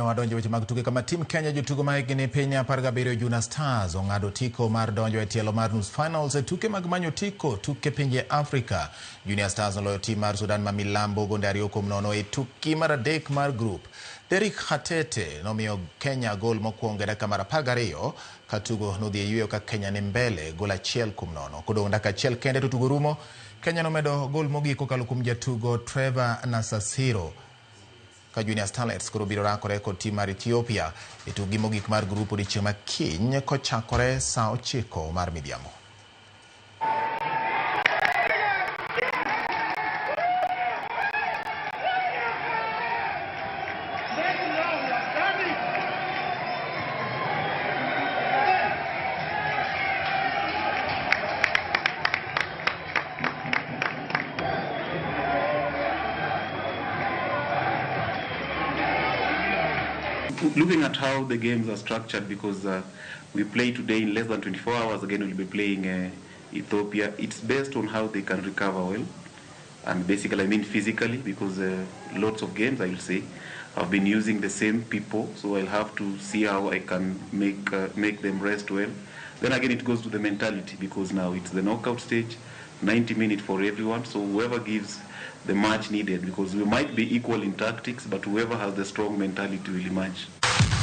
wadonjo weche mag tuke kama tim Kenya jotugo mahigni piny 17 Juna Stars ong'ado otiko mar donjo e tielo mar nus finals e tuke mag manyo otiko tuke pinje Afrika. Junior Stars noloyo tim mar Sudan ma milambo gonde 2-0 e tuki mar adek mar group. Derek Hatete nomiyo Kenya gol mokwongo e dakika mar 12 ka tugo nodhi e yweyo ka Kenya ni mbele gol 1-0. Kodong' dakika achiel kende to tugo rumo, Kenya nomedo gol mogik kokalo kuom jatugo Trevor Nasasiro ka Junior Starlets koro biro rakore kod tim mar Ethiopia e tugi mogik mar grup odiechieng' makiny kochakore saa 9 mar midhiambo. Looking at how the games are structured, because we play today in less than 24 hours, again we'll be playing Ethiopia. It's based on how they can recover well, and basically I mean physically, because lots of games I will say I've been using the same people, so I'll have to see how I can make them rest well. Then again it goes to the mentality, because now it's the knockout stage, 90 minutes for everyone, so whoever gives the match needed, because we might be equal in tactics, but whoever has the strong mentality will emerge.